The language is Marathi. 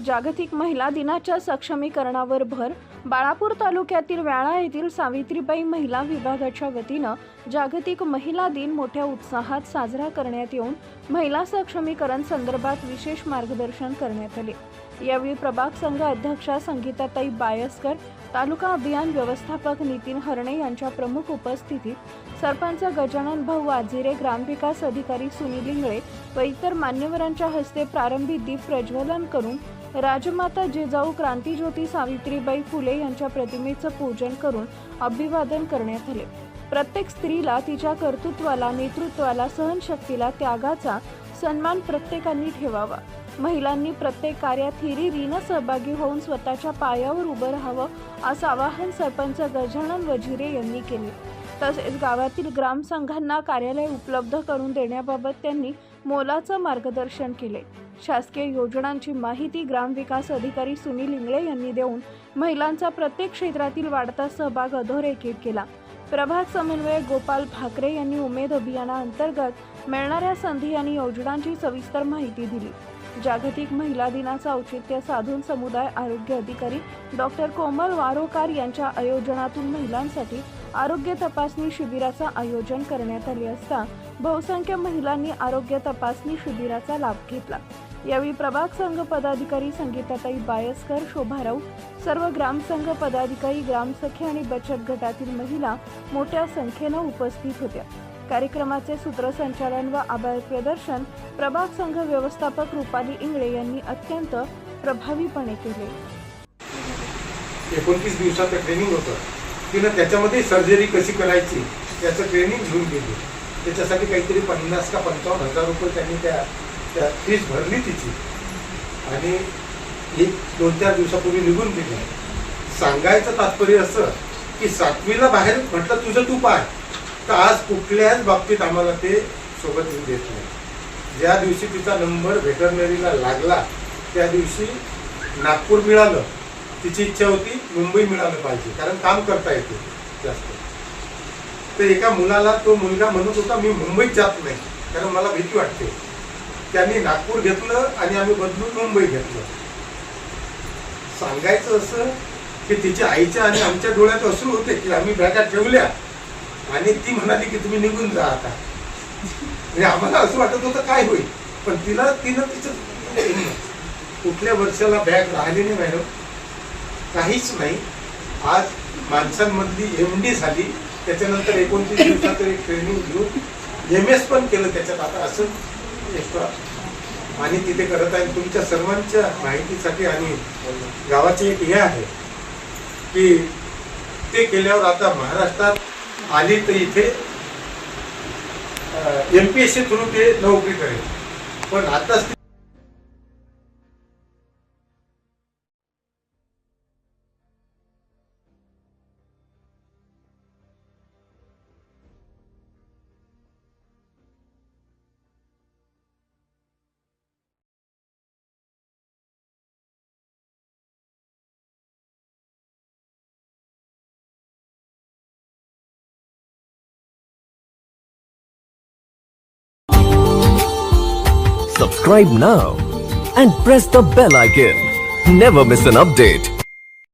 जागतिक महिला दिनाच्या सक्षमीकरणावर भर. बाळापूर तालुक्यातील व्याळा येथील सावित्रीबाई महिला विभागाच्या वतीनं जागतिक महिला दिन मोठ्या उत्साहात साजरा करण्यात येऊन महिला सक्षमीकरण संदर्भात विशेष मार्गदर्शन करण्यात आले. यावेळी प्रभाग संघ अध्यक्षा संगीताताई बायस्कर, तालुका अभियान व्यवस्थापक नितीन हरणे यांच्या प्रमुख उपस्थितीत सरपंच गजानन भाऊ वाजिरे, ग्रामविकास अधिकारी सुनील इंगळे व इतर मान्यवरांच्या हस्ते प्रारंभी दीप प्रज्वलन करून राजमाता जिजाऊ क्रांतीज्योती सावित्रीबाई फुले यांच्या प्रतिमेचं पूजन करून अभिवादन करण्यात आले. प्रत्येक स्त्रीला तिच्या कर्तृत्वाला, नेतृत्वाला, सहनशक्तीला, त्यागाचा सन्मान प्रत्येकाने ठेवावा. महिलांनी प्रत्येक कार्यात हिरिरीनं सहभागी होऊन स्वतःच्या पायावर उभं राहावं असं आवाहन सरपंच गजानन वजिरे यांनी केले. तसेच गावातील ग्रामसंघांना कार्यालय उपलब्ध करून देण्याबाबत त्यांनी मोलाचं मार्गदर्शन केले. शासकीय योजनांची माहिती ग्रामविकास अधिकारी सुनील इंगळे यांनी देऊन महिलांचा प्रत्येक क्षेत्रातील वाढता सहभाग अधोरेखित केला. प्रभाग समन्वयक गोपाल भाकरे यांनी उमेद अभियानाअंतर्गत मिळणाऱ्या संधी आणि योजनांची सविस्तर माहिती दिली. जागतिक महिला दिनाचं औचित्य साधून समुदाय आरोग्य अधिकारी डॉक्टर कोमल वारोकार यांच्या आयोजनातून महिलांसाठी आरोग्य तपासणी शिबिराचं आयोजन करण्यात आले असता बहुसंख्य महिलांनी आरोग्य तपासणी शिबिराचा लाभ घेतला. यावेळी प्रभाग संघ पदाधिकारी संगीताताई बायस्कर, शोभा राऊत, सर्व ग्रामसंघ पदाधिकारी, ग्रामसखी आणि बचत गटातील महिला मोठ्या संख्येनं उपस्थित होत्या. कार्यक्रमाचे सूत्रसंचालन व आभार प्रदर्शन प्रभाग संघ व्यवस्थापक रुपाली इंगळे यांनी अत्यंत प्रभावीपणे केले. 29 दिवसाचं ट्रेनिंग होतं. तिनं त्याच्यामध्ये सर्जरी कशी करायची त्याचं ट्रेनिंग घेऊन गेली. त्याच्यासाठी काहीतरी 50 का 55,000 रुपये त्यांनी त्या फीस भरली तिची आणि 1-2-4 दिवसापूर्वी निघून गेली. सांगायचं तात्पर्य असं की 7वीला बाहेर म्हटलं तुझं तू पाय, तर आज कुठल्याच बाबतीत आम्हाला ते सोबत येऊ देत नाही. ज्या दिवशी तिचा नंबर व्हेटरनरीला लागला त्या दिवशी नागपूर मिळालं. तिची इच्छा होती मुंबई मिळालं पाहिजे, कारण काम करता येते जास्त. तर एका मुलाला तो मुलगा म्हणत होता मी मुंबईत जात नाही कारण मला भीती वाटते. त्यांनी नागपूर घेतलं आणि आम्ही बदलून मुंबई घेतलं. सांगायचं असं की तिच्या आईच्या आणि आमच्या डोळ्यात अश्रू होते की आम्ही बॅगा ठेवल्या आणि ती म्हणाली की तुम्ही निघून जा आता. म्हणजे आम्हाला असं वाटत होतं काय होईल, पण तिनं तिचं कुठल्या वर्षाला बॅग राहिली नाही मॅडम, काहीच नाही. आज माणसांमधली MD झाली. त्याच्यानंतर 29 दिवसाचं एक ट्रेनिंग घेऊन MS पण केलं त्याच्यात आता असं एक्स्ट्रा आणि तिथे करत आहे. तुमच्या सर्वांच्या माहितीसाठी आणि गावाचे एक हे आहे की ते केल्यावर आता महाराष्ट्रात आली तर इथे MPSC थ्रू ते नोकरी करेल. पण आता Subscribe now and press the bell icon. Never miss an update.